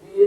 BA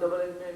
AA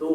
2।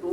2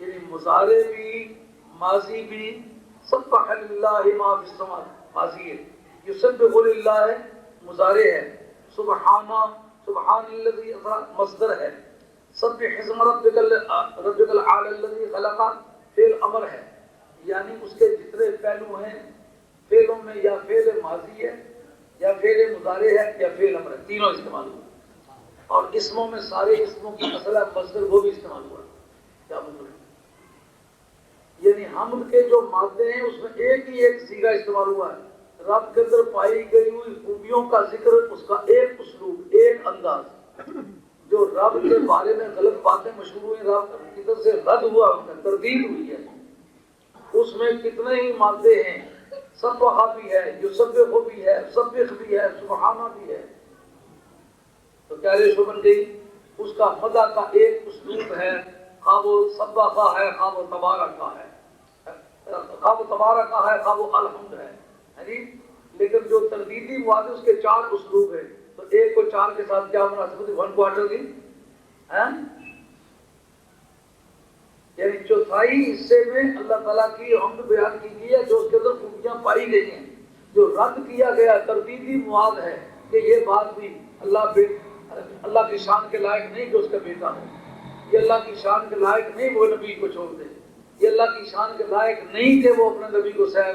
یعنی مضارع بھی ماضی بھی سبح للہ ما فی السماوات ماضی ہے، یسبح للہ ہے مضارع ہے، سبحان الذی مصدر ہے، سبح اسم ربک الاعلی الذی خلق فعل امر ہے، یعنی اس کے جتنے پہلو ہیں فعلوں میں یا فعل ماضی ہے یا فعل مضارع ہے یا فعل امر ہے، تینوں استعمال ہوئے، اور اسموں میں سارے اسموں کی اصل مصدر وہ بھی استعمال ہوا۔ کیا مطلب ہے؟ یعنی حمد کے جو مادے ہیں اس میں ایک ہی ایک صیغہ استعمال ہوا ہے، رب کے اندر پائی گئی ہوئی خوبیوں کا ذکر، اس کا ایک اسلوب ایک انداز، جو رب کے بارے میں غلط باتیں مشہور ہوئی رب کی طرف سے رد ہوا، تردید ہوئی ہے، اس میں کتنے ہی مادے ہیں، سبح بھی ہے، یسبح بھی ہے، سبح بھی ہے، سبحانہ بھی ہے، تو کیا ریشو بن گئی؟ اس کا مدح کا ایک اسلوب ہے، خواہ وہ سبح کا ہے، خواہ وہ تبارک کا ہے، خواہ وہ تبارک کا ہے، خواہ وہ الحمد ہے جی، لیکن جو تردیدی مواد اس کے چار اسلوب ہیں، تو ایک کو چار کے ساتھ کیا مناسبت ہے؟ 1/4 کی یعنی چوتھائی حصے میں اللہ تعالیٰ کی حمد بیان کی گئی ہے، جو اس کے اندر خوبیاں پائی گئی ہیں، جو رد کیا گیا تردیدی مواد ہے کہ یہ بات بھی اللہ کی شان کے لائق نہیں کہ اس کا بیٹا ہو، یہ اللہ کی شان کے لائق نہیں وہ نبی کو چھوڑ دے، یہ اللہ کی شان کے لائق نہیں کہ وہ اپنے نبی کو سیر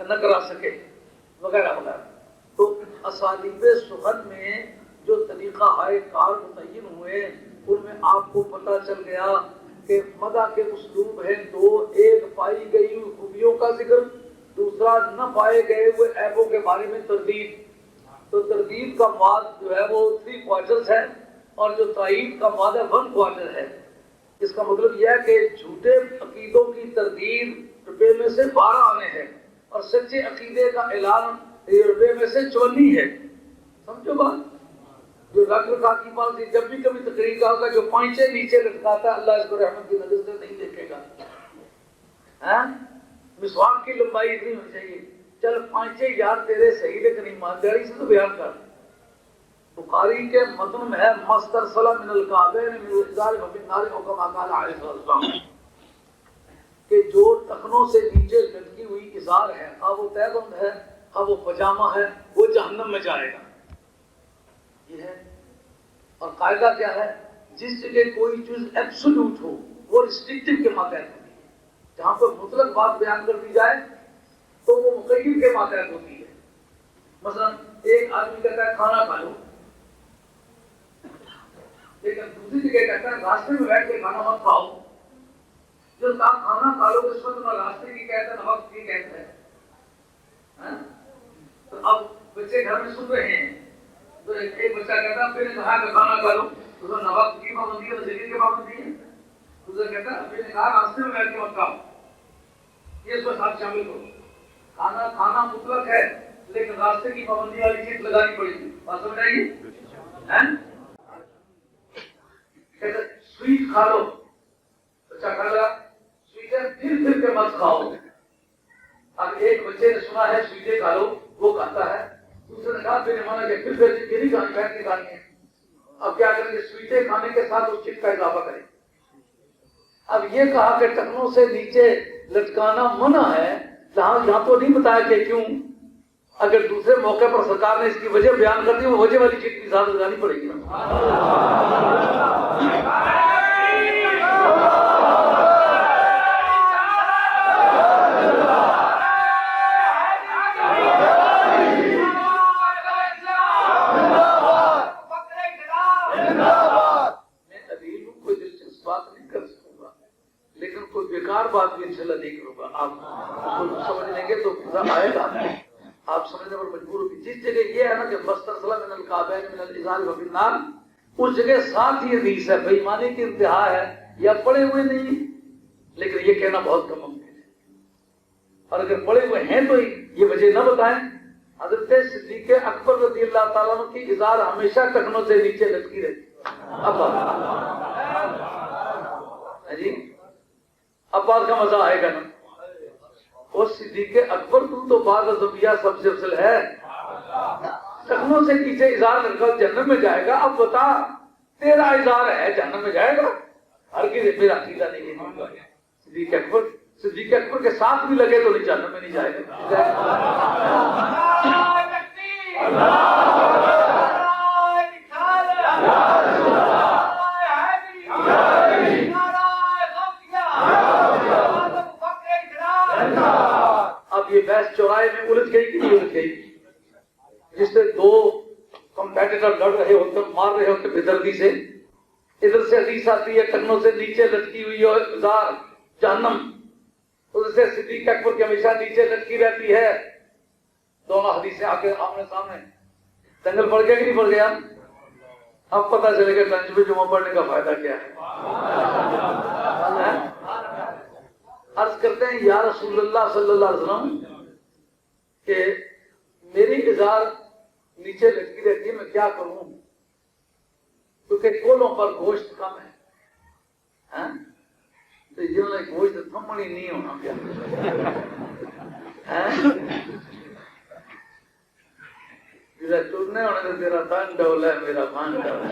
نہ کرا سکے وغیرہ وغیرہ۔ تو اسالیب سخن میں جو طریقہ ہائے کار متعین ہوئے ان میں آپ کو پتہ چل گیا کہ مدح کے اسلوب ہیں دو، ایک پائی گئی ہوئی خوبیوں کا ذکر، دوسرا نہ پائے گئے ہوئے عیبوں کے بارے میں تردید۔ تو تردید کا مواد جو ہے وہ 3/4 ہے، اور جو تائید کا مواد ہے 1/4 ہے۔ اس کا مطلب یہ ہے کہ جھوٹے عقیدوں کی تردید ربے میں سے 12 آنے ہیں، اور سچے عقیدے کا اعلان ربے میں سے 54 ہے۔ سمجھو بات؟ جو رکھ رکھا کی پالیسی جب بھی کبھی تقریر کا ہوگا، جو پانچے نیچے لٹکاتا ہے اللہ اس کو رحمت کی نظر سے نہیں دیکھے گا۔ مسواک کی لمبائی اتنی ہونی چاہیے، چل پانچے یار تیرے صحیح لیکن ایمانداری سے تو بیان کر۔ بخاری کے متن میں ہے مسترسل من الکعبین من الازار ففی النار او کما قال علیہ السلام، کہ جو ٹخنوں سے نیچے لٹکی ہوئی ازار ہے، خواہ وہ تہبند ہے خواہ وہ پجامہ ہے، وہ جہنم میں جائے گا۔ یہ ہے، اور قاعدہ کیا ہے؟ جس جگہ کوئی چیز ایبسولوٹ ہو وہ ریسٹرکٹیو کے ماتحت ہوتی ہے، جہاں پر مطلق بات بیان کر دی جائے تو وہ مقید کے ماتحت ہوتی ہے۔ مثلا ایک آدمی کہتا ہے کھانا کھا لو، لیکن دوسری جگہ کہتا ہے راستے میں بیٹھ کے کھانا مت کھاؤ۔ جو کھانا کھا لو اس وقت راستے کی کہتا ہے، وقت کی کہتا ہے۔ تو اب بچے گھر میں سن رہے ہیں، تو ایک بچہ کہتا ہے پھر نے کہا کہ کھانا کھا لو، تو نہ وقت کی پابندی ہے نہ جگہ کی پابندی ہے۔ دوسرا کہتا ہے پھر نے کہا راستے میں بیٹھ کے مت کھاؤ، یہ اس کو ساتھ شامل کرو۔ کھانا کھانا مطلق ہے لیکن راستے کی پابندی والی چیز لگانی پڑے گی، بات سمجھ آئے گی؟ کہتے سویٹ کھا لو، بچہ کھا لگا سویٹیں پھر کے مت کھاؤ۔ اب ایک بچے نے سنا ہے سویٹیں کھا لو، وہ کھاتا ہے، دوسرے نے کہا پھر مانا کہ پھر یہ نہیں کھانی، بیٹھ کے کھانی ہے۔ اب کیا کریں گے؟ سویٹیں کھانے کے ساتھ اس چیز کا اضافہ کریں۔ اب یہ کہا کہ ٹخنوں سے نیچے لٹکانا منع ہے، یہاں تو نہیں بتایا کہ کیوں۔ اگر دوسرے موقع پر سرکار نے اس کی وجہ بیان کر دی، وہ وجہ والی چیز کی ساتھ لگانی پڑے گی۔ بات بھی انشاءاللہ نہیں کروں گا، آپ سمجھ لیں گے تو مزہ آئے گا، آپ سمجھنے پر مجبور ہوگی۔ جس جگہ یہ ہے نا کہ مسترسل من الکعبین من الازار ففی النار، اس جگہ ساتھ ہی حدیث ہے، بے ایمانی کی انتہا ہے، یا پڑھے ہوئے نہیں لیکن یہ کہنا بہت کم ممکن ہے، اور اگر پڑھے ہوئے ہیں تو یہ وجہ نہ بتائیں۔ حضرت صدیق اکبر رضی اللہ تعالیٰ عنہ کی ازار ہمیشہ ٹخنوں سے نیچے لٹکی رہتی۔ اب بات کا مزہ آئے گا نا۔ اور صدیق اکبر تو بعد ازبیہ سب سے افضل ہے، ٹخنوں سے نیچے ازار لڑکا جہنم میں جائے گا۔ اب بتا تیرا ازار ہے جہنم میں جائے گا؟ ہر کسی میرا عقیدہ نہیں ہے، صدیق اکبر کے ساتھ بھی لگے تو نہیں جہنم میں نہیں جائے گا. اب یہ بحث چوراہے میں الجھ گئی کہ نہیں الجھ گئی؟ جس سے دو کمپیٹیٹر لڑ رہے ہوتے مار رہے ہوتے بے دردی سے, ادھر سے حدیث آتی ہے ٹنگوں سے نیچے لٹکی ہوئی اور جہنم, ادھر سے صدیق اکبر کی ہمیشہ نیچے لٹکی رہتی ہے. دونوں حدیثیں آ کے آمنے سامنے, دنگل پڑ گیا کہ نہیں پڑ گیا؟ اب پتہ چلے گا لنچ میں جمعہ پڑھنے کا فائدہ کیا ہے. عرض کرتے ہیں یا رسول اللہ صلی اللہ علیہ وسلم کہ میری ازار نیچے لٹکی رہتی ہے, میں کیا کروں کیونکہ کولوں پر گوشت کم ہے. تو جنہوں نے گوشت تھمنی نہیں ہونا کیا جیسا چلنے ہونے تو تیرا تن ڈول ہے میرا مان ڈول ہے.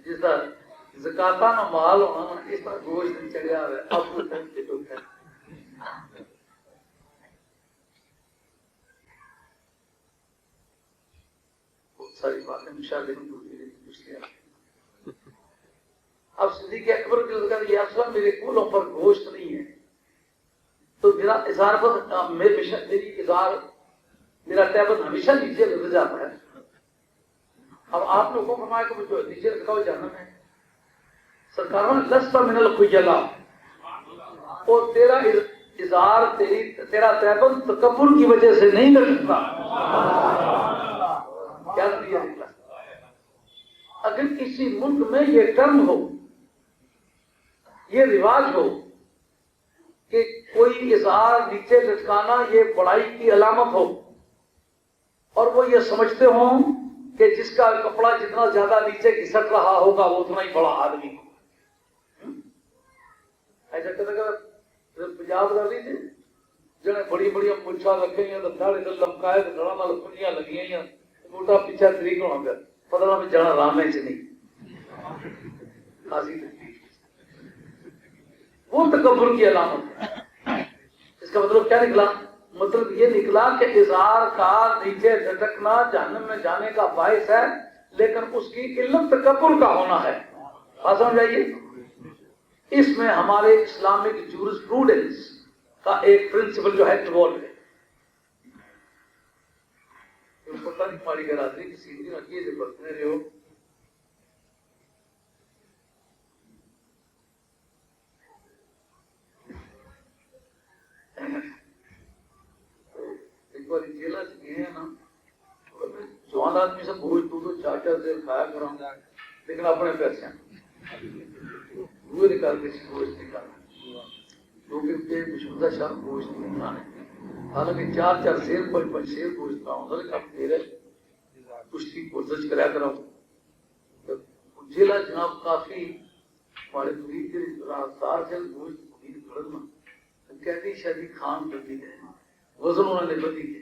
جس طرح زکاتہ نہ مال ہونا اس طرح گوشت چڑھیا ہے. اب بہت ساری باتیں مشاہدے میں پوچھ لیا. اب صدیق اکبر کی یا رسول اللہ میرے کولوں پر گوشت نہیں ہے تو میرا اظہار پر میری اظہار میرا تیبت ہمیشہ نیچے لگ جاتا ہے. اب آپ لوگوں کو فرمایا کہ جو نیچے رکھا ہوا جہنم ہے. سرکاروں نے لست من الخیلا, اور تیرا اظہار تیرا تیبت تکبر کی وجہ سے نہیں لٹکتا. کیا نتیجہ نکلا؟ اگر کسی ملک میں یہ ٹرم ہو, یہ رواج ہو کہ کوئی اظہار نیچے لٹکانا یہ بڑائی کی علامت ہو, اور وہ یہ سمجھتے ہوں کہ جس کا کپڑا جتنا زیادہ نیچے گھسٹ رہا ہوگا وہ اتنا ہی بڑا آدمی ہو. ایسا پنجاب والی تھے جنہیں بڑی بڑی ملچا رکھے ہیں تو دھڑ ادھر لمکائے تو دھڑا نال کنجیاں لگی ہیں موٹا پیچھا طریق ہونا پیا پتہ نہ جانا رام ہے نہیں وہ تکبر کی علامت ہے. اس کا مطلب کیا نکلا؟ مطلب یہ نکلا کہ اظہار کا نیچے لٹکنا جہنم میں جانے کا باعث ہے, لیکن اس کی علت تکبر کا ہونا ہے. بات سمجھ آئیے؟ اس میں ہمارے اسلامک جورسپروڈنس کا ایک پرنسپل جو ہے انوالو ہے. پتہ نہیں ہماری برادری کی سیدھی رکھیے جو برتنے رہے ہو. ایک بار جیلا گئے ہیں نا, جوان آدمی سے بوجھ دو چاچا سے کھایا کروں لیکن اپنے پیسے وہ نکال کے گوشت نکالنا مشہور شاہ گوشت نہیں کھانے. حالانکہ 4 شیر 5 شیر گوشت کھاؤں اب میرے کشتی کوشش کرا کرا جیلا جناب کافی ہمارے مرید کے رفتار سے گوشت مرید کھڑنا کہتی شادی خان کرتی ہے وزن انہوں نے بدی تھی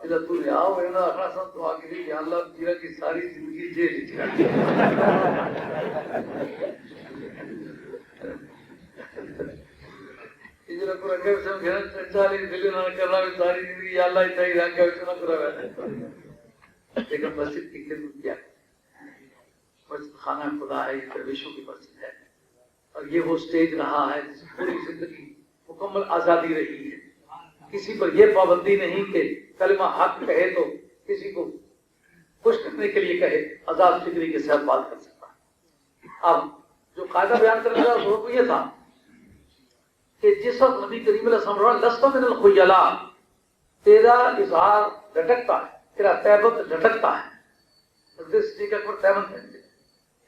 جب تو رہا ہوئے نا اپنا سب تو آگے لی یا اللہ جیلا کی ساری زندگی جیل ہی چکا جیلا کو رکھے اسے گھر چنچالی دلی نہ کرنا بھی ساری زندگی یا اللہ اتنا ہی رکھے اسے نہ کرا بیٹھے. لیکن مسجد کی خدمت کیا ہے؟ مسجد خانہ خدا ہے, یہ درویشوں کی مسجد ہے, اور یہ وہ سٹیج رہا ہے جس پوری زندگی مکمل آزادی رہی ہے. کسی پر یہ پابندی نہیں کہ کلمہ حق کہے تو کسی کو خوش کرنے کے لیے کہے, آزاد فکری کے ساتھ بات کر سکتا. اب جو قاعدہ بیان کرنے کا وہ یہ تھا کہ جس وقت نبی کریم علیہ السلام لست من الخیلاء, تیرا اظہار لٹکتا ہے, تیرا تیبت لٹکتا ہے,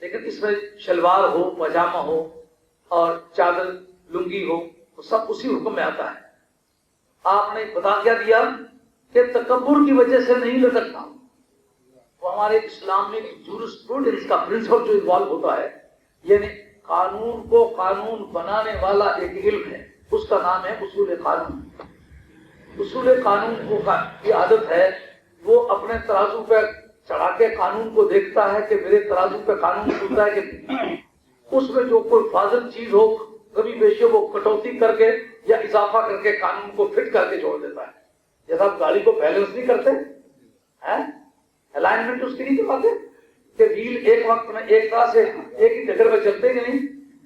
لیکن اس میں شلوار ہو, پاجامہ ہو اور چادر لنگی ہو, وہ سب اسی حکم میں آتا ہے. آپ نے بتا کیا دیا کہ تکبر کی وجہ سے نہیں لٹکنا. وہ ہمارے اسلامک جورسپروڈنس کا پرنسپل جو انوالو ہوتا ہے, یعنی قانون کو قانون بنانے والا ایک علم ہے, اس کا نام ہے اصول قانون. اصول قانون کو کی عادت ہے وہ اپنے ترازو پہ چڑھا کے قانون کو دیکھتا ہے کہ میرے ترازو پہ قانون ٹوٹتا ہے کہ اس میں جو کوئی فاضل چیز ہو کبھی بیشی وہ کٹوتی کر کے یا اضافہ کر کے قانون کو فٹ کر کے چھوڑ دیتا ہے. جیسا آپ گاڑی کو بیلنس نہیں کرتے, الائنمنٹ اس کی نہیں کرواتے کہ ویل ایک وقت میں ایک طرح سے ایک ہی جگہ پہ چلتے کہ نہیں,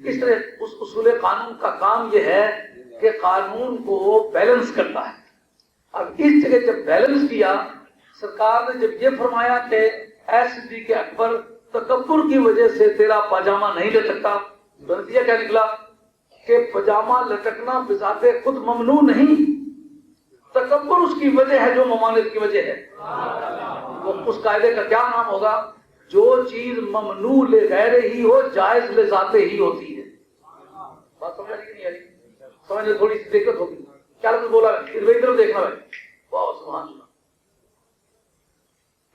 اس طرح اس اصول قانون کا کام یہ ہے کہ قانون کو بیلنس کرتا ہے. اب اس جگہ جب بیلنس کیا, سرکار نے جب یہ فرمایا کہ اے صدیق اکبر تکبر کی وجہ سے تیرا پاجامہ نہیں لٹکتا, تو نتیجہ کیا نکلا کہ پاجامہ لٹکنا بذات خود ممنوع نہیں, تکبر اس کی وجہ ہے جو ممانعت کی وجہ ہے. وہ اس قاعدے کا کیا نام ہوگا؟ جو چیز ممنوع لغیر ہی ہو جائز لذاتے ہی ہوتی ہے. بات سمجھ آئی کہ نہیں آ رہی؟ سمجھنے تھوڑی سی دقت ہوگی. کیا لفظ بولا ہے؟ ادھر دیکھنا ہے. واہ سبحان اللہ,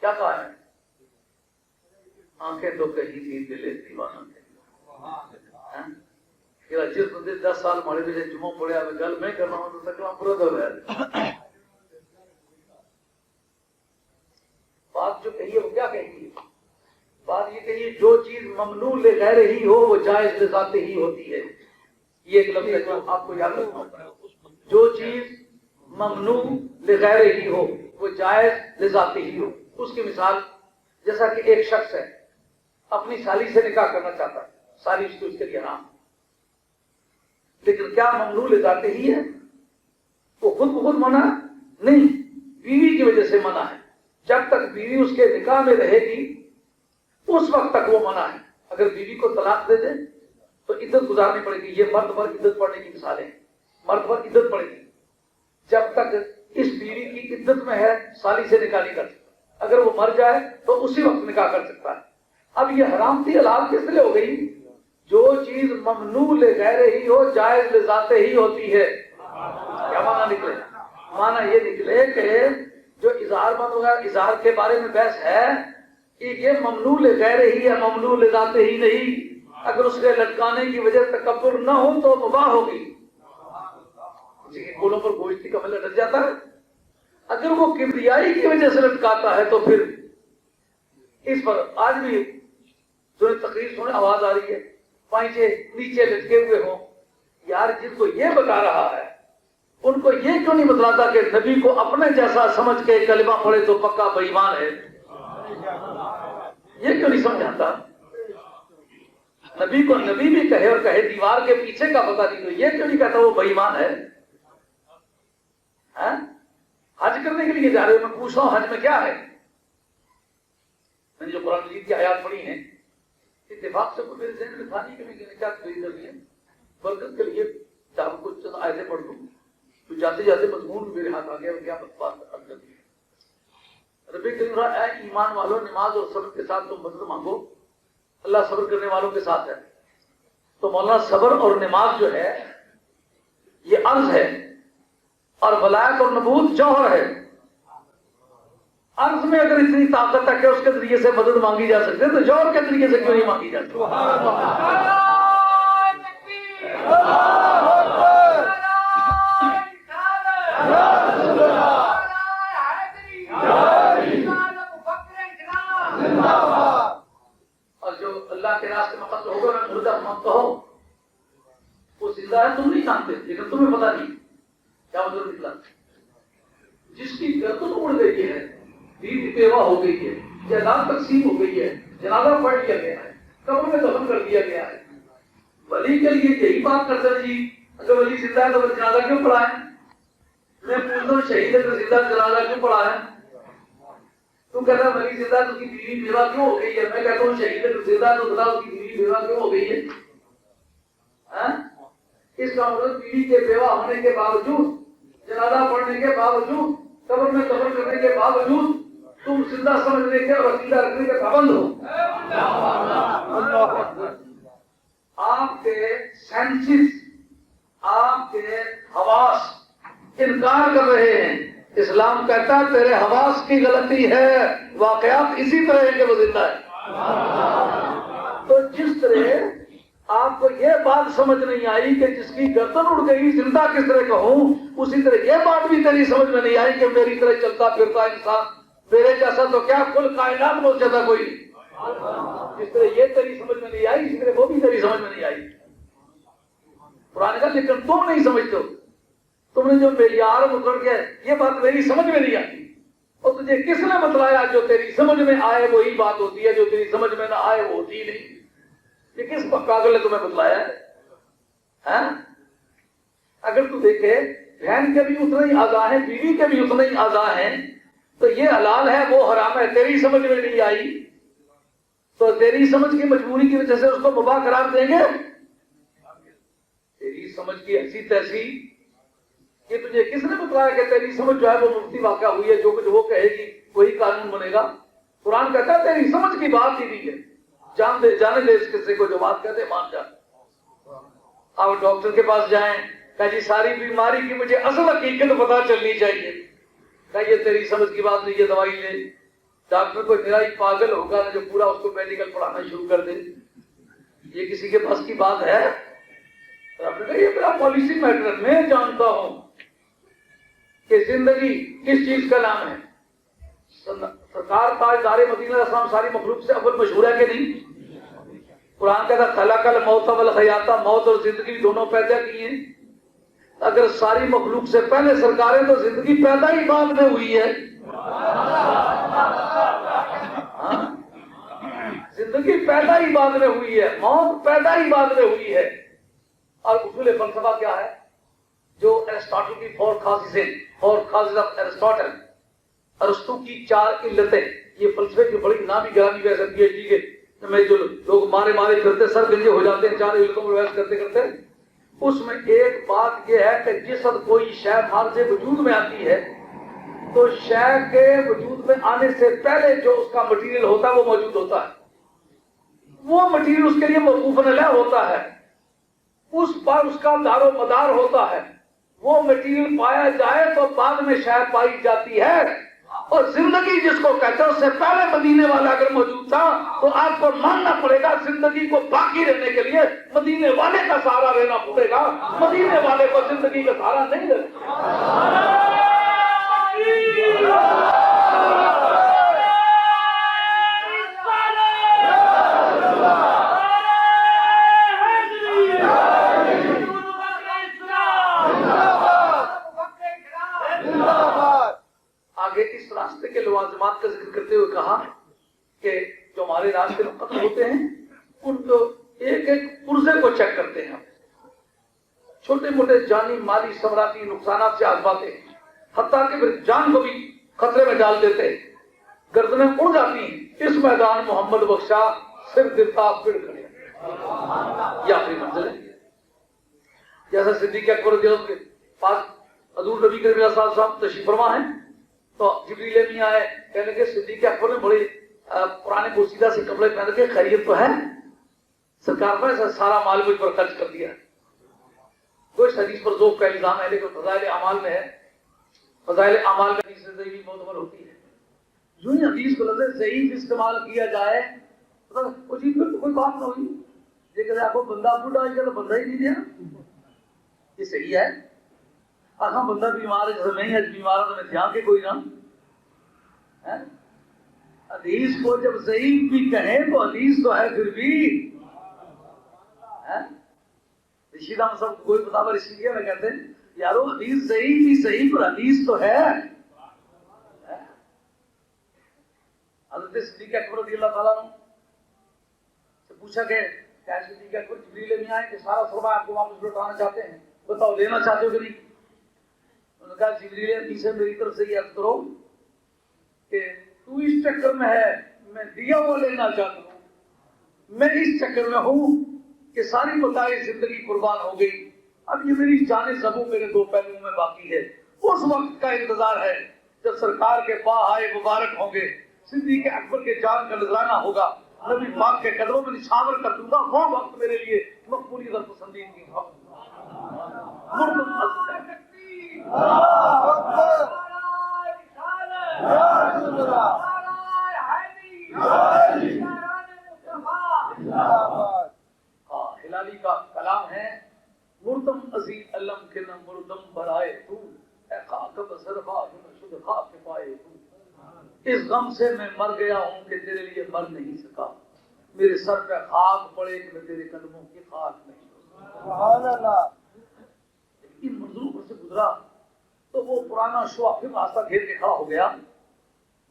کیا کہا ہے؟ آنکھیں تو کہیں تھی دل دیوانہ تھے. جس بندے 10 سال مارے بھی جمعہ پڑے اب گل میں کر رہا ہوں تو تکلا پورا دور ہے. بات جو کہیے وہ کیا کہیے؟ بات یہ کہیے جو چیز ممنوع لغیر ہی ہو وہ جائز لذاتے ہی ہوتی ہے. یہ ایک لفظ ہے جو آپ کو یاد رکھنا ہوگا. جو چیز ممنوع لغیر ہی ہو وہ جائز لذاتے ہی ہو. اس کی مثال جیسا کہ ایک شخص ہے اپنی سالی سے نکاح کرنا چاہتا ہے, سالی اس کے لیے حرام, لیکن کیا ممنوع لذاتے ہی ہے؟ وہ خود بخود منع نہیں, بیوی کی وجہ سے منع ہے. جب تک بیوی اس کے نکاح میں رہے گی اس وقت تک وہ منع ہے. اگر بیوی کو طلاق دے دے تو عدت گزارنی پڑے گی. یہ مرد پر عدت پڑنے کی مثال ہے. مرد پر عدت پڑے گی جب تک اس بیوی کی عدت میں ہے, سالی سے نکاح نہیں کر سکتا. اگر وہ مر جائے تو اسی وقت نکاح کر سکتا ہے. اب یہ حرام تھی حلال کس لیے ہو گئی؟ جو چیز ممنوع لغیر ہی ہو جائز لذاتے ہی ہوتی ہے. کیا معنی نکلے؟ معنی یہ نکلے کہ جو اظہار بند ہوگا, اظہار کے بارے میں بحث ہے کہ یہ ممنوع لغیر ہی ہے, ممنوع لذاتے ہی نہیں. اگر اس کے لٹکانے کی وجہ تکبر نہ ہو تو مباح ہوگی. کسی کے کولوں پر گوشت کا ملہ لگ جاتا ہے, اگر وہ کبریائی کی وجہ سے لٹکاتا ہے تو پھر اس پر آج بھی جو تقریر سنے آواز آ رہی ہے پائچے نیچے لٹکے ہوئے ہوں. یار جن کو یہ بتا رہا ہے ان کو یہ کیوں نہیں بتلاتا کہ نبی کو اپنے جیسا سمجھ کے کلمہ پڑھے تو پکا بے ایمان ہے؟ یہ کیوں نہیں سمجھاتا؟ نبی کو نبی بھی کہے اور کہے دیوار کے پیچھے کا پتہ نہیں, تو یہ کیوں نہیں کہتا وہ بے ایمان ہے؟ حج کرنے کے لیے جا رہے ہو, میں پوچھ رہا ہوں حج میں کیا ہے؟ میں نے جو قرآن مجید کی آیات پڑھی ہیں اتفاق سے کوئی میرے ذہن میں تھا نہیں کہ میں کیا خرید کر لیا برکت کے لیے چاہوں کو چند آیتیں پڑھ دوں تو جاتے جاتے مضمون میرے ہاتھ آ گیا. کیا بات کر دی ربی کریم رہا اے ایمان والوں, نماز اور صبر کے ساتھ تم مدد مانگو, اللہ صبر کرنے والوں کے ساتھ ہے. تو مولانا صبر اور نماز جو ہے یہ عرض ہے اور ولایت اور نبوت جوہر ہے. عرض میں اگر اتنی طاقت ہے کہ اس کے ذریعے سے مدد مانگی جا سکتی ہے تو جوہر کے ذریعے سے کیوں نہیں مانگی جاتی؟ اور جو اللہ کے راستے میں قتل ہوگا میں مردہ مانگتا ہوں وہ زندہ ہے, تم نہیں جانتے لیکن تمہیں پتا نہیں. کیا مطلب نکلا؟ جس کی گردن اڑ گئی ہے, بیوی بیوہ ہو گئی ہے, جائیداد تقسیم ہو گئی ہے, جنازہ پڑھ لیا گیا ہے, قبر میں دفن کر دیا گیا ہے. ولی کے لیے یہی بات کرتے ہیں جی اگر ولی زندہ ہے تو جنازہ کیوں پڑھائیں؟ میں پوچھتا ہوں شہید اگر زندہ جنازہ کیوں پڑھائیں؟ تم کہتا ہے ولی زندہ ہے تو اس کی بیوی بیوہ کیوں ہو گئی ہے؟ میں کہتا ہوں شہید اگر زندہ ہے تو بتا اس کی بیوی بیوہ کیوں ہو گئی ہے؟ اس کا مطلب بیوی کے بیوہ ہونے کے باوجود, جنازہ پڑھنے کے باوجود, قبر میں دفن کرنے کے باوجود تم زندہ سمجھنے کے اور عقیدہ رکھنے کے پابند ہو. آپ کے سینسز, آپ کے حواس انکار کر رہے ہیں. اسلام کہتا ہے تیرے حواس کی غلطی ہے, واقعات اسی طرح ہے کہ وہ زندہ ہے. تو جس طرح آپ کو یہ بات سمجھ نہیں آئی کہ جس کی گردن اڑ گئی زندہ کس طرح کہوں, اسی طرح یہ بات بھی تیری سمجھ میں نہیں آئی کہ میری طرح چلتا پھرتا انسان تیرے جیسا تو کیا کل کائنات میں اس جیسا کوئی نہیں. جس طرح یہ تیری سمجھ میں نہیں آئی، اسی طرح وہ بھی تیری سمجھ میں نہیں آئی. قرآن کا لیکن تم نہیں سمجھتے ہو. تم نے جو معیار مقرر کیا ہے یہ بات میری سمجھ میں نہیں آتی. اور تجھے کس نے بتلایا جو تیری سمجھ میں آئے وہی بات ہوتی ہے، جو تیری سمجھ میں نہ آئے وہ ہوتی ہی نہیں. یہ کس پاگل نے تمہیں بتلایا ہے؟ اگر تو دیکھے بہن کے بھی اتنے ہی اعضاء ہیں، بیوی کے بھی اتنے ہی اعضاء ہیں، تو یہ حلال ہے وہ حرام ہے، تیری سمجھ میں نہیں آئی تو تیری سمجھ کی مجبوری کی وجہ سے اس کو مباح قرار دیں گے؟ تیری سمجھ کی ایسی تیسی کہ تجھے کس نے بتلایا کہ تیری سمجھ جو ہے وہ مفتی واقع ہوئی ہے، جو کچھ وہ کہے گی وہی قانون بنے گا؟ قرآن کہتا ہے تیری سمجھ کی بات ہی نہیں ہے. جان دے، جانے دے اس قصے کو، جو بات کہتے مان جا. آپ ڈاکٹر کے پاس جائیں، کہ جی ساری بیماری کی مجھے اصل حقیقت پتا چلنی چاہیے، کہ یہ تیری سمجھ کی بات نہیں، یہ دوائی لے. ڈاکٹر کو میرا ہی پاگل ہوگا جو پورا اس کو میڈیکل پڑھانا شروع کر دے. یہ کسی کے پاس کی بات ہے؟ آپ نے کہا یہ میرا پالیسی میٹر ہے، میں جانتا ہوں کہ زندگی کس چیز کا نام ہے. سرکار تاجدار مدینہ اسلام ساری مخلوق سے اول مشہور ہے کہ نہیں؟ قرآن کہتا خلق الموت والحیات، موت اور زندگی دونوں پیدا کی ہیں. اگر ساری مخلوق سے پہلے سرکار ہے تو زندگی پیدا ہی بعد میں ہوئی ہے. زندگی پیدا ہی بعد میں ہوئی ہے، موت پیدا ہی بعد میں ہوئی ہے. اور اصول فلسفہ کیا ہے؟ جو ارسطاٹل کی فور کازز آف ارسطاٹل، ارسطو کی 4 علتیں، یہ فلسفے کی بڑی نامی گرامی بحث ہے. پی ایچ ڈی کے میں جو لوگ مارے پھرتے سر گنجے ہو جاتے ہیں 4 علتوں پر بحث کرتے کرتے. اس میں ایک بات یہ ہے کہ جس وقت کوئی شے مال سے وجود میں آتی ہے تو شے کے وجود میں آنے سے پہلے جو اس کا مٹیریل ہوتا ہے وہ موجود ہوتا ہے. وہ مٹیریل اس کے لیے موقوف علیہ ہوتا ہے، اس پر اس کا دار و مدار ہوتا ہے. وہ مٹیریل پایا جائے تو بعد میں شے پائی جاتی ہے. اور زندگی جس کو کہتے ہیں اس سے پہلے مدینے والا اگر موجود تھا تو آپ کو ماننا پڑے گا زندگی کو باقی رہنے کے لیے مدینے والے کا سہارا لینا پڑے گا. مدینے والے کو زندگی کا سہارا نہیں لینا. آگے اس راستے کے لوازمات کا ذکر کرتے ہوئے کہا کہ جو ہمارے راستے میں قتل ہوتے ہیں ان کو ایک ایک پرزے کو چیک کرتے ہیں. چھوٹے موٹے جانی مالی ثمراتی نقصانات سے آزماتے ہیں، حتیٰ کہ پھر جان کو بھی خطرے میں ڈال دیتے ہیں. گردنیں اڑ جاتی ہیں. اس میدان محمد بخشا صرف دلتا پھر کھڑے یہ آخری منزل ہے. جیسا صدیق اکبر رضی اللہ کے پاس حضور نبی کریم صلی اللہ علیہ وسلم تشریف فرما ہے تو جبریل امین آئے، کہنے لگے صدیق اکبر نے بڑے پرانے پوشیدہ سے کپڑے پہن کے خیریت تو ہے؟ سرکار نے سارا مال مجھ پر خرچ کر دیا. کوئی حدیث پر ذوق کا الزام ہے لیکن فضائل اعمال میں ہے. فضائل اعمال میں حدیث ضعیف معتبر ہوتی ہے. یوں ہی حدیث کو لفظ ضعیف استعمال کیا جائے تو جی پھر تو کوئی بات نہ ہوئی. لیکن آپ کو بندہ بوڑھا ہے تو بندہ ہی نہیں دیا، یہ صحیح ہے. ہاں بندہ بیمار ہے، جیسے میں ہی بیمار ہوں تو میں دھیان کے کوئی نہ. حدیث کو جب ضعیف بھی کہیں تو حدیث تو ہے پھر بھی. رشید احمد صاحب کوئی بتاور اسی لیے میں کہتے ہیں یارو حدیث ضعیف ہی صحیح پر حدیث تو ہے. حضرت صدیق اکبر رضی اللہ تعالیٰ عنہ سے پوچھا کہ کیا صدیق اکبر جبریل امین آئے کہ سارا سرمایہ آپ کو واپس لوٹانا چاہتے ہیں، بتاؤ لینا چاہتے ہو کہ نہیں؟ انہوں نے کہا جبریل امین سے میری طرف سے یہ عرض کرو کہ تو اس چکر میں ہے، میں دیا وہ لینا چاہتا ہوں. میں اس چکر میں ہوں کہ ساری بتائی زندگی قربان ہو گئی، اب یہ میری جان زبوں میرے 2 پہلوؤں میں باقی ہے. اس وقت کا انتظار ہے جب سرکار کے پائے مبارک ہوں گے، صدیق اکبر کے جان کا نذرانہ ہوگا، نبی پاک کے قدموں میں نشاور کر دوں گا. وہ وقت میرے لیے مقبولیت اور پسندیدگی کا ہلالی کا کلام ہے مردم عزیز علم کے مردم برائے تو اے خاک بسر خاک شد خاک پائے تو. اس غم سے میں مر گیا ہوں کہ تیرے لیے مر نہیں سکا، میرے سر پہ خاک پڑے کہ میں تیرے قدموں کی خاک نہیں ہو سکا۔ سبحان اللہ۔ ان منظروں پر سے گزرا تو وہ پرانا شعا پھر راستہ گھیر کے کھڑا ہو گیا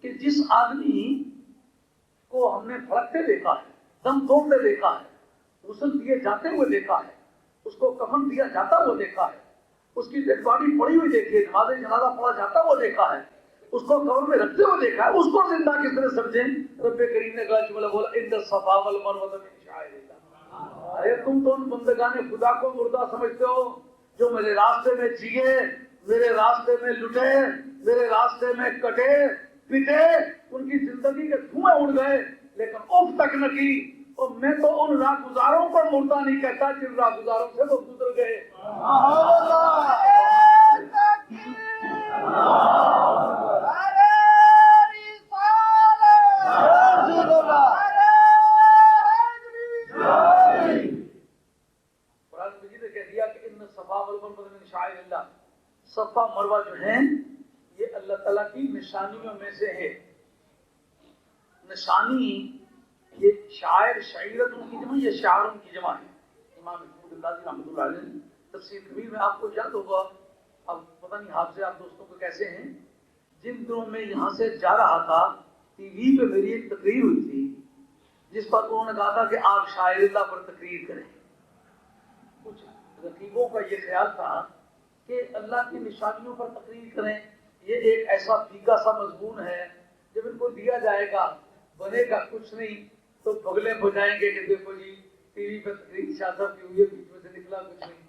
کہ جس آدمی کو ہم نے پھڑکتے دیکھا ہے، دم توڑتے دیکھا ہے، غسل دیے جاتے ہوئے دیکھا ہے، اس کو کفن دیا جاتا ہوا دیکھا ہے، اس کی ڈیڈ باڈی پڑی ہوئی دیکھی ہے، نماز جنازہ پڑھا جاتا ہوا دیکھا ہے، اس کو قبر میں رکھتے ہوئے دیکھا ہے، اس کو زندہ کس طرح سمجھیں؟ رب کریم نے کہا جملہ بولا ان الصفا والمروہ من شعائر اللہ۔ ارے تم تو ان بندگان خدا کو مردہ سمجھتے ہو جو میرے راستے میں جیے، میرے راستے میں لٹے، میرے راستے میں کٹے پیٹے، ان کی زندگی کے دھوئیں اڑ گئے لیکن اف تک نہ کی۔ اور میں تو ان راہگزاروں کو مردہ نہیں کہتا جن راہگزاروں سے وہ گزر گئے۔ صفا مروہ جو ہیں یہ اللہ تعالیٰ کی نشانیوں میں سے ہے۔ نشانی یہ شاعر شعیرتوں کی جمع، یہ شعاروں کی جمع ہے۔ امام محمود اللہ رحمۃ اللہ علیہ تفسیر کبیر میں آپ کو یاد ہوگا، اب پتہ نہیں حافظ آپ دوستوں کو کیسے ہیں، جن دنوں میں یہاں سے جا رہا تھا ٹی وی پہ میری ایک تقریر ہوئی تھی جس پر انہوں نے کہا تھا کہ آپ شاعر اللہ پر تقریر کریں۔ کچھ رقیبوں کا یہ خیال تھا کہ اللہ کی نشانیوں پر تقریر کریں، یہ ایک ایسا پھیکا سا مضمون ہے، جب ان کو دیا جائے گا بنے گا کچھ نہیں تو بغلیں بجائیں گے کہ دیکھو جی ٹی وی پہ تقریر شاہ صاحب کی ہوئی ہے، بیچ میں سے نکلا کچھ نہیں۔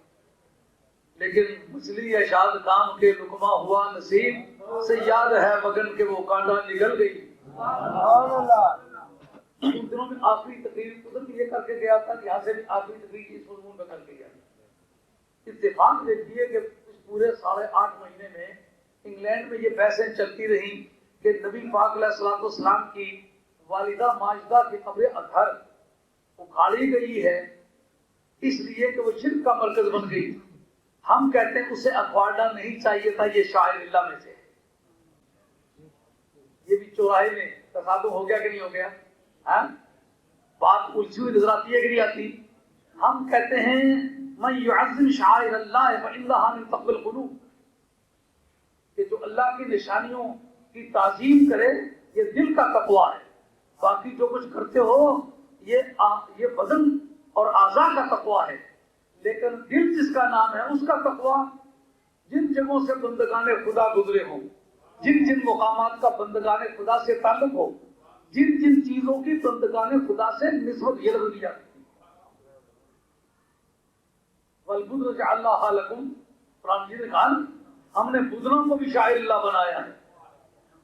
لیکن مچھلی اشاد کام کے لقمہ ہوا نصیب، سے یاد ہے مگن کے وہ کانٹا نگل گئی۔ ان دنوں میں آخری تقریر ادھر بھی یہ کر کے گیا تھا، یہاں سے بھی آخری تقریر اس مضمون پہ کر کے گیا۔ اتفاق دیکھیے کہ اس پورے 8.5 مہینے میں انگلینڈ میں یہ بحثیں چلتی رہی کہ نبی پاک علیہ السلام کی والدہ ماجدہ کی قبر اطہر اکھاڑی گئی ہے اس لیے کہ وہ شرک کا مرکز بن گئی۔ ہم کہتے ہیں اسے اکھاڑنا نہیں چاہیے تھا، یہ شاعر اللہ میں سے۔ یہ بھی چوراہے میں تصادم ہو گیا کہ نہیں ہو گیا؟ ہاں بات الجھی ہوئی نظر آتی ہے کہ نہیں آتی؟ ہم کہتے ہیں من يعظم شعائر اللہ فإنها من تقوى القلوب، کہ جو اللہ کی نشانیوں کی تعظیم کرے یہ دل کا تقویٰ ہے۔ باقی جو کچھ کرتے ہو یہ بدن اور اعضاء کا تقویٰ ہے، لیکن دل جس کا نام ہے اس کا تقویٰ جن جگہوں سے بندگان خدا گزرے ہوں، جن جن مقامات کا بندگان خدا سے تعلق ہو، جن جن چیزوں کی بندگان خدا سے نسبت یہ لگی جاتی ہے۔ وَالْبُدْرَ جَعَلْنَاهَا لَكُمْ، قرآن جی نے کہا ہم نے بدروں کو بھی شاعر اللہ بنایا ہے۔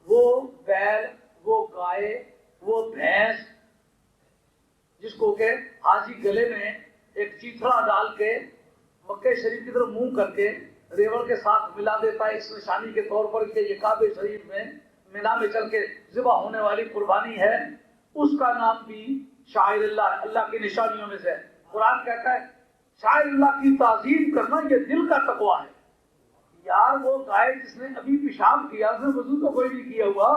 وہ بیل، وہ گائے، وہ بھینس جس کو کہ حاجی گلے میں ایک چیتھڑا ڈال کے مکہ شریف کی طرف منہ کر کے ریوڑ کے ساتھ ملا دیتا ہے اس نشانی کے طور پر کہ یہ کعبہ شریف میں مینا میں چل کے ذبح ہونے والی قربانی ہے، اس کا نام بھی شاعر اللہ ہے، اللہ کی نشانیوں میں سے۔ قرآن کہتا ہے شاعر اللہ کی تعظیم کرنا یہ دل کا تقویٰ ہے۔ یار وہ گائے جس نے ابھی پیشاب کیا اس نے وضو تو کوئی نہیں کیا ہوا،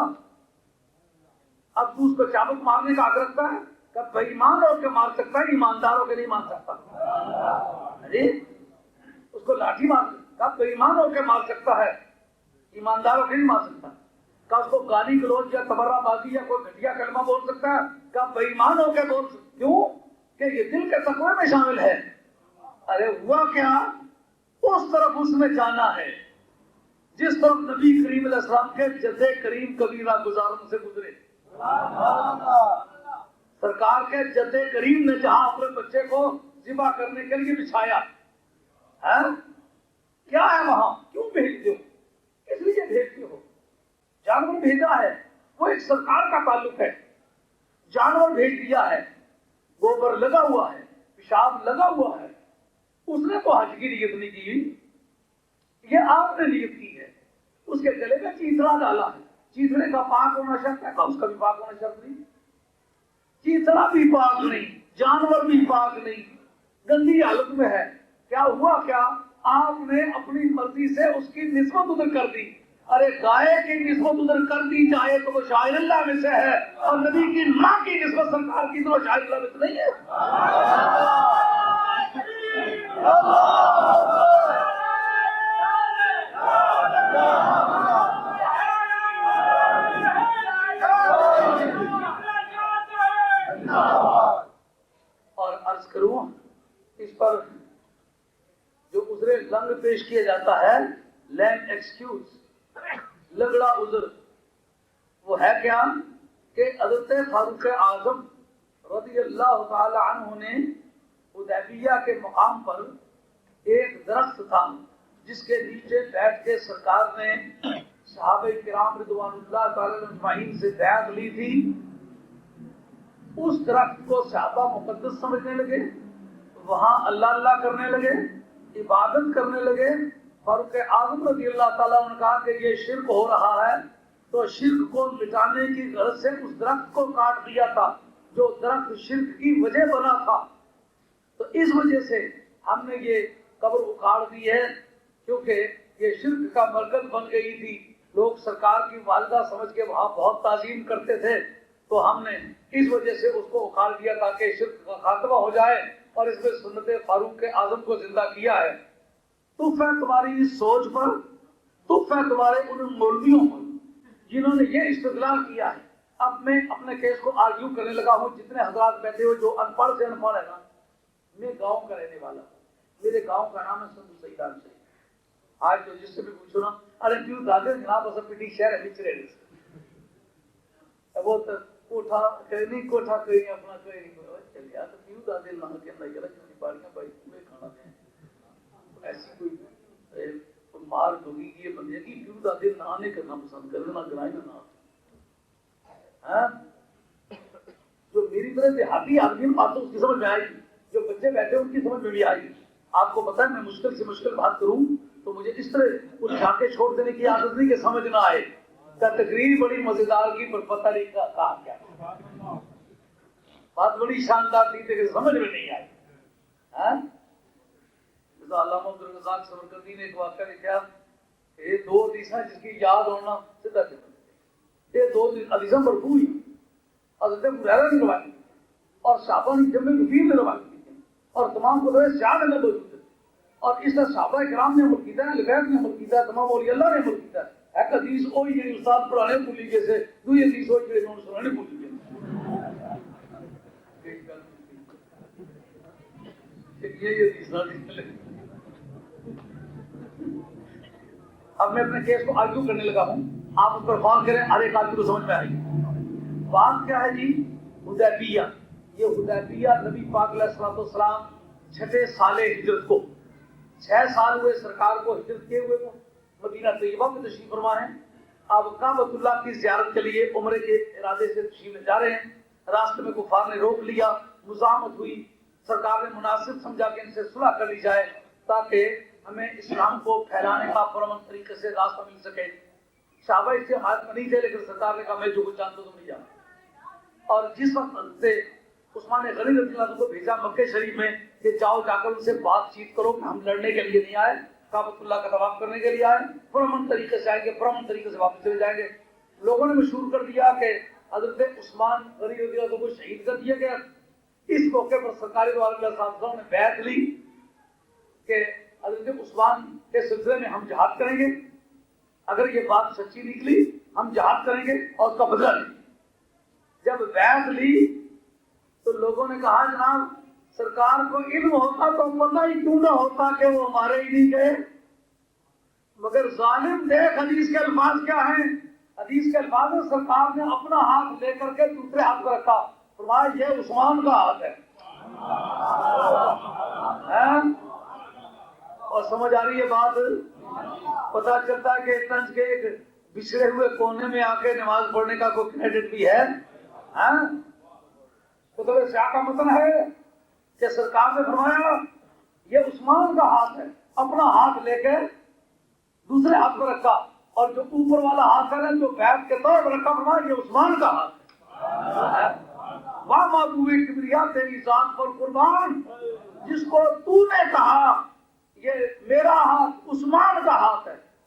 اب تو اس کو چابک مارنے کا حق رکھتا ہے؟ کب بے ایمان ہو کے مار سکتا ہے، ایماندار ہو کے نہیں مار سکتا؟ ارے اس کو لاٹھی مار سکتا، کب بے ایمان ہو کے مار سکتا ہے، ایماندار ہو کے نہیں مار سکتا؟ کیا اس کو گالی گلوچ یا تبرہ بازی یا کوئی گھٹیا کلمہ بول سکتا ہے؟ کب بے ایمان ہو کے بول سکتا؟ کیوں کہ یہ دل کے تقوی میں شامل ہے۔ ارے ہوا کیا، اس طرف اس میں جانا ہے جس طرف نبی کریم علیہ السلام کے جد کریم کبیرہ گزاروں سے گزرے۔ سرکار کے جد کریم نے جہاں اپنے بچے کو ذبح کرنے کے لیے بچھایا ہے، کیا ہے وہاں؟ کیوں بھیجتے ہو؟ کس لیے بھیجتے ہو؟ جانور بھیجا ہے، وہ ایک سرکار کا تعلق ہے، جانور بھیج دیا ہے، گوبر لگا ہوا ہے، پیشاب لگا ہوا ہے، اس نے تو حج کی نیت نہیں کی، یہ آپ نے نیت کی ہے۔ اس کے گلے میں چیتڑا ڈالا ہے، چیتڑے کا پاک ہونا شرط ہے، اس کا بھی پاک ہونا شرط نہیں، چیتڑا بھی پاک نہیں، جانور بھی پاک نہیں، گندی حالت میں ہے۔ کیا ہوا؟ کیا آپ نے اپنی مرضی سے اس کی نسبت ادھر کر دی، ارے گائے کی نسبت ادھر کر دی جائے تو وہ شاعر اللہ میں سے ہے، اور نبی کی ماں کی نسبت سرکار کی تو وہ شاعر اللہ میں سے نہیں ہے۔ اور عرض کروں اس پر جو عذر لنگ پیش کیا جاتا ہے، لیم ایکسکیوز، لگڑا عذر، وہ ہے کیا کہ حضرت فاروق اعظم رضی اللہ تعالی عنہ نے حدیبیہ کے مقام پر ایک درخت تھا جس کے نیچے بیٹھ کے سرکار نے صحابہ کرام رضوان اللہ تعالی اجمعین سے بیعت لی تھی۔ اس درخت کو صحابہ مقدس سمجھنے لگے، وہاں اللہ اللہ کرنے لگے، عبادت کرنے لگے۔ فاروق اعظم رضی اللہ تعالیٰ نے کہا کہ یہ شرک ہو رہا ہے، تو شرک کو مٹانے کی غرض سے اس درخت کو کاٹ دیا تھا جو درخت شرک کی وجہ بنا تھا۔ تو اس وجہ سے ہم نے یہ قبر اکھاڑ دی ہے، کیونکہ یہ شرک کا مرکز بن گئی تھی، لوگ سرکار کی والدہ سمجھ کے وہاں بہت تعظیم کرتے تھے، تو ہم نے اس وجہ سے اس کو اکھاڑ دیا تاکہ شرک کا خاتمہ ہو جائے، اور اس میں سنت فاروق اعظم کو زندہ کیا ہے۔ تف ہے تمہاری اس سوچ پر، تف ہے تمہارے ان مولویوں پر جنہوں نے یہ استدلال کیا ہے۔ اب میں اپنے کیس کو آرگیو کرنے لگا ہوں، جتنے حضرات بیٹھے ہوئے جو ان پڑھ سے ان پڑھ ہے نا، میں گاؤں کا رہنے والا ہوں، میرے گاؤں کا نام ہے سندھ سیدان سے۔ آج تو جس سے بھی پوچھو نا، ارے کیوں دادے جناب اصل پیٹی شہر ہے بچ رہے وہ تو کوٹھا کہیں نہیں، کوٹھا کہیں اپنا کہیں نہیں چلیا تو کیوں دادے نہ کے اندر یار کیوں باڑیاں بھائی پورے کھانا دیں ایسی کوئی مار دھوگی کی بندے کی کیوں دادے نہ نہیں کرنا پسند کر نہ گرائیں نہ ہاں جو میری طرح دیہاتی آدمی بات تو اس کی سمجھ میں آئے گی، جو بچے بیٹھے ان کی سمجھ میں بھی آئے گی۔ آپ کو پتا ہے میں مشکل سے مشکل بات کروں تو مجھے اس طرح اٹھا کے چھوڑ دینے کی عادت نہیں کہ سمجھ نہ آئے، کا تقریر بڑی مزیدار کی پر پتہ نہیں کہا کیا بات بڑی شاندار تھی لیکن سمجھ میں نہیں آئی۔ علامہ عبدالرزاق سمرقندی نے ایک واقعہ لکھا، یہ دو حدیثاں جس کی یاد ہونا سیدھا سیدھا، یہ دو حدیثاں مرفوع ہوئی، حضرت ہریرہ نے روایت کی اور صحابہ نے جمع کثیر نے روایت کی اور تمام قدوہ شاہ نے موجود ہے، اور اس طرح صحابہ کرام نے عمل کیتا ہے، لبیب نے عمل کیتا ہے، تمام اولیاء اللہ نے عمل کیتا ہے۔ ایک حدیث وہی جڑی استاد پڑھانے بھولی گئے سے، دوسری حدیث وہی جڑی انہوں نے سنانے بھولی گئے۔ اب میں اپنے کیس کو آرگیو کرنے لگا ہوں، آپ اس پر غور کریں، ہر ایک آدمی کو سمجھ میں آئے گی۔ بات کیا ہے جی؟ حدیبیہ۔ یہ حدیبیہ نبی پاک علیہ الصلوۃ والسلام 6 سال ہجرت کو، 6 سال ہوئے سرکار کو ہجرت کیے ہوئے کو، مدینہ طیبہ میں تشریف فرما ہیں۔ اب کعبۃ اللہ کی زیارت کے لیے عمرے کے ارادے سے تشریف جا رہے ہیں، راستے میں کفار نے روک لیا، مزاحمت ہوئی، سرکار نے مناسب سمجھا کہ ان سے صلح کر لی جائے تاکہ ہمیں اسلام کو پھیلانے کا پرامن طریقے سے راستہ مل سکے۔ صحابہ اس سے حمایت میں نہیں تھے، لیکن سرکار نے کہا میں جو کچھ جانتا ہوں تم نہیں جانتے۔ اور جس وقت حضرت عثمان غنی رضی اللہ عنہ کو بھیجا مکہ شریف میں کہ جاؤ جا کر ان سے بات چیت کرو کہ ہم لڑنے کے لیے نہیں آئے، کعبۃ اللہ کا طواف کرنے کے لیے آئے، پرامن طریقے سے آئیں گے، پرامن طریقے سے واپس چلے جائیں گے۔ لوگوں نے مشہور کر دیا کہ حضرت عثمان غنی رضی اللہ عنہ کو شہید کر دیا گیا۔ اس موقع پر سرکار دو عالم علیہ السلام نے بیعت لی کہ حضرت عثمان کے سلسلے میں ہم جہاد کریں گے، اگر یہ بات سچی نکلی ہم جہاد کریں گے اور اس کا بدلہ لیں گے۔ جب بیعت لی تو لوگوں نے کہا جناب سرکار کو علم ہوتا تو پتہ ہی کیوں نہ ہوتا کہ وہ ہمارے ہی نہیں گئے، مگر ظالم دیکھ حدیث کے الفاظ کیا ہیں۔ حدیث کے الفاظ میں سرکار نے اپنا ہاتھ لے کر کے دوسرے ہاتھ پر رکھا، فرمایا یہ عثمان کا ہاتھ ہے۔ اور سمجھ آ رہی ہے بات؟ پتا چلتا ہے کہ تنج کے ایک بچھڑے ہوئے کونے میں آ کے نماز پڑھنے کا کوئی کریڈٹ بھی ہے۔ کتب سیاہ کا متن ہے کہ سرکار نے فرمایا یہ عثمان کا ہاتھ ہے، اپنا ہاتھ لے کے دوسرے ہاتھ پر رکھا، اور جو اوپر والا ہاتھ ہے جو بیعت کے طور پر رکھا، فرمایا یہ عثمان کا ہاتھ ہے۔ واہ محبوب کبریا تیری ذات پر قربان، جس کو تو نے کہا یہ میرا ہاتھ عثمان کا ہاتھ ہے،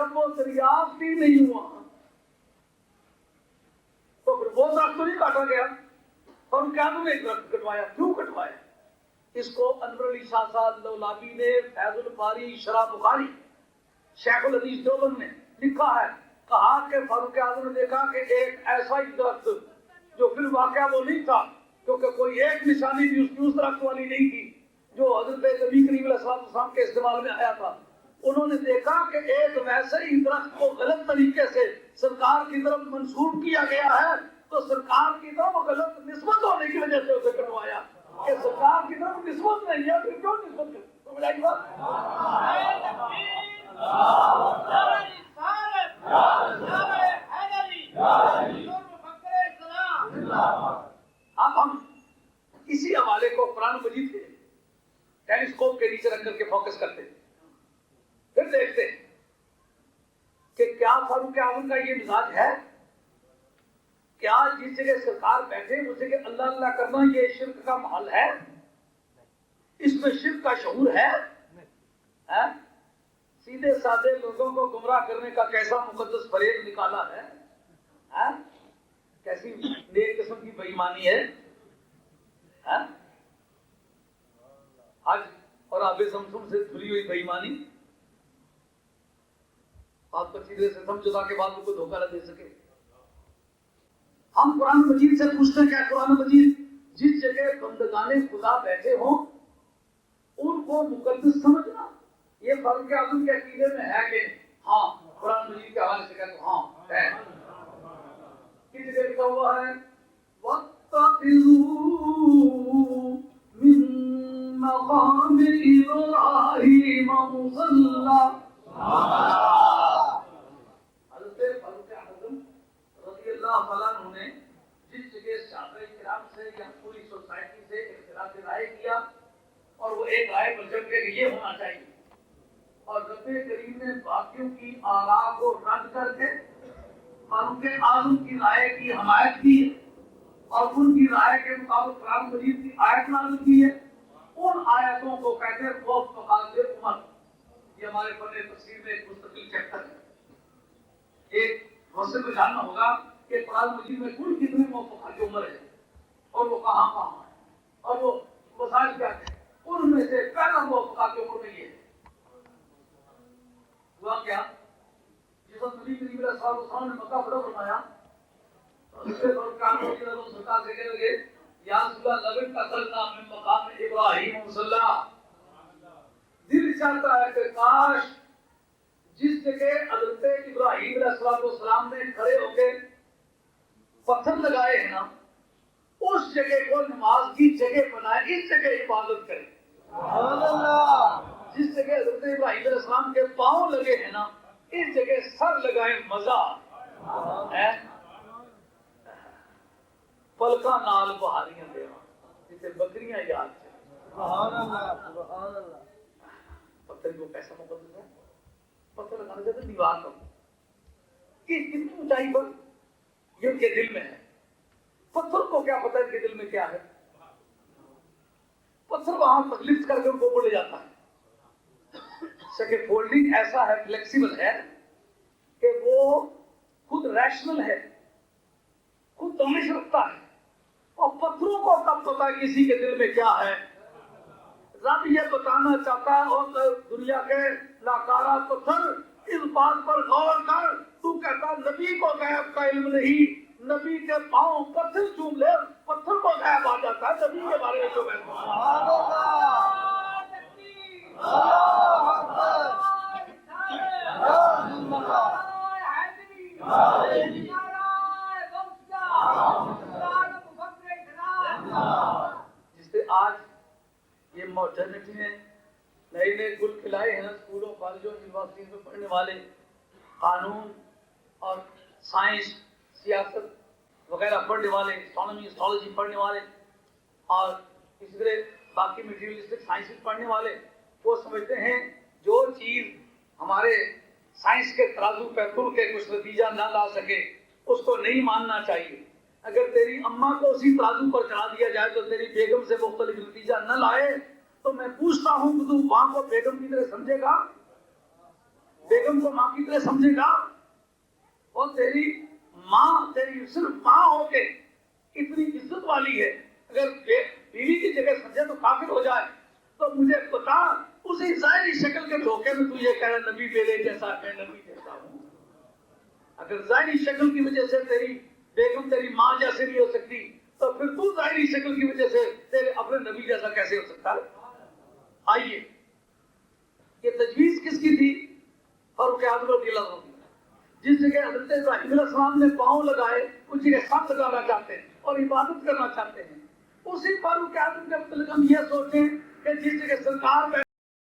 جب وہ دریافت ہی نہیں ہوا تو پھر وہ درخت تو نہیں کاٹا گیا. اور کیا تم نے ایک درخت کٹوایا؟ کیوں کٹوایا؟ اس کو انور علی شاہ صاحب لولابی نے فیض الباری شرح بخاری شیخ الحدیث دیوبند نے لکھا ہے. کہا کہ فاروق اعظم نے دیکھا کہ ایک ایسا ہی درخت جو پھر واقعہ وہ نہیں تھا کیونکہ کوئی ایک نشانی بھی اس درخت والی نہیں تھی جو حضرت نبی کریم علیہ السلام کے استعمال میں آیا تھا. انہوں نے دیکھا کہ ایک ویسے ہی درخت کو غلط طریقے سے سرکار کی طرف منسوب کیا گیا ہے تو سرکار کی طرف غلط نسبت ہونے کی وجہ سے اسے کٹوایا. کہ سرکار کی طرف نسبت نہیں ہے پھر کیوں نسبت کرتے؟ سمجھ بات. اب ہم اسی حوالے کو قرآن مجید کے ٹیلیسکوپ کے نیچے رکھ کر کے فوکس کرتے ہیں. پھر دیکھتے ہیں کہ کیا فاروق اعظم کا یہ مزاج ہے؟ کیا جس جگہ سرکار بیٹھے اس جگہ اللہ اللہ کرنا یہ شرک کا محل ہے؟ اس میں شرک کا شعور ہے؟ سیدھے سادے لوگوں کو گمراہ کرنے کا کیسا مقدس فریب نکالا ہے. کیسی نیک قسم کی بے ایمانی ہے. حج اور آب زمزم سے دھلی ہوئی بے ایمانی. آپ کو سیدھے سے سمجھوتا کے بعد ان کو دھوکہ نہ دے سکے. ہم قرآن مجید سے پوچھتے ہیں کہ قرآن مجید جس جگہ بندگان خدا بیٹھے ہوں ان کو مقدس سمجھنا یہ فاروق اعظم کے عقیدے میں ہے کہ ہاں قرآن مجید کے حوالے سے کہتے ہیں ہاں ہے. کس جگہ لکھا ہوا ہے وَاتَّخِذُوا مِن مَقَامِ إِبْرَاهِيمَ مُصَلًّى. حضرت فاروق اعظم رضی اللہ عنہ نے جس جگہ صحابہ کرام سے یا پوری سوسائٹی سے اختلاف رائے کیا اور وہ ایک رائے پر جم کے یہ ہونا چاہیے اور رب کریم نے باقیوں کی آراء کو رد کر کے فاروق اعظم کی رائے کی حمایت کی اور ان کی رائے کے مطابق قرآن مجید کی آیت نازل کی ہے. ان آیتوں کو کہتے ہیں موافقات عمر. یہ ہمارے فن تفسیر میں ایک مستقل چیپٹر ہے. ایک مسئلے کو جاننا ہوگا کہ قرآن مجید میں کل کتنے موافقات عمر ہے اور وہ کہاں کہاں ہے اور وہ مسائل کیا ہیں. ان میں سے پہلا موافقات عمر میں یہ ہے. ہوا کیا جس وقت نبی کریم علیہ السلام نے مکہ فتح فرمایا اس کے بعد کام کی طرف سرکار سے کہنے لگے یا رسول اللہ لبن قتلنا من مقام ابراہیم مصلی. دل چاہتا ہے کہ کاش جس جگہ حضرت ابراہیم علیہ السلام نے کھڑے ہو کے پتھر لگائے ہیں نا اس جگہ کو نماز کی جگہ بنائے, اس جگہ عبادت کرے. سبحان اللہ. جس جگہ حضرت ابراہیم علیہ السلام کے پاؤں لگے ہیں نا اس جگہ سر لگائے. مزہ ہے پلکا نال بہاریاں دے جسے بکریاں یاد چلے. سبحان اللہ سبحان اللہ. پتھر کو کیسا مقدس ہے. پتھر لگانا چاہتے دیوار پر کتنی اونچائی پر یہ ان کے دل میں ہے. پتھر کو کیا پتہ ہے کہ دل میں کیا ہے. پتھر وہاں تکلیف کر کے ان کو اوپر لے جاتا ہے. فولڈنگ ایسا ہے فلیکسیبل ہے کہ وہ خود ریشنل ہے, خود دانش رکھتا ہے. اور پتھروں کو کب پتا ہے کسی کے دل میں کیا ہے. رب یہ بتانا چاہتا ہے اور دنیا کے لاکارہ پتھر اس بات پر غور کر. تو کہتا نبی کو غیب کا علم نہیں, نبی کے پاؤں پتھر چوم لے پتھر کو غیب آ جاتا ہے. نبی کے بارے میں جو جس سے آج یہ ماڈرنٹی نے نئے نئے گل کھلائے ہیں اسکولوں کالجوں یونیورسٹیز میں پڑھنے والے, قانون اور سائنس سیاست وغیرہ پڑھنے والے, اسٹرانومی اسٹرالوجی پڑھنے والے اور اسی طرح باقی میٹیریلسٹک سائنسز پڑھنے والے, وہ سمجھتے ہیں جو چیز ہمارے سائنس کے ترازو پہ تل کے کچھ نتیجہ نہ لا سکے اس کو نہیں ماننا چاہیے. اگر تیری اماں کو اسی ترازو پر چڑھا دیا جائے تو تیری بیگم سے مختلف نتیجہ نہ لائے تو میں پوچھتا ہوں کہ تو ماں کو بیگم کی طرح سمجھے گا بیگم کو ماں کی طرح سمجھے گا اور تیری ماں تیری صرف ماں ہو کے اتنی عزت والی ہے، اگر بیوی کی جگہ سمجھے تو کافر ہو جائے. تو مجھے بتا اسی ظاہری شکل کے دھوکے میں تو یہ کہہ رہا نبی میرے جیسا میں نبی جیسا ہوں. اگر ظاہری شکل کی وجہ سے تیری بیگم تیری ماں جیسے نہیں ہو سکتی تو پھر تو ظاہری شکل کی وجہ سے تیرے اپنے نبی جیسا کیسے ہو سکتا ہے؟ آئیے یہ تجویز کس کی تھی؟ فاروق اعظم رضی اللہ عنہ. جس جگہ حضرت ابراہیم علیہ السلام نے پاؤں لگائے اس جگہ ساتھ لگانا چاہتے ہیں اور عبادت کرنا چاہتے ہیں. اسی فاروق اعظم کے متعلق ہم یہ سوچیں کہ جس جگہ سرکار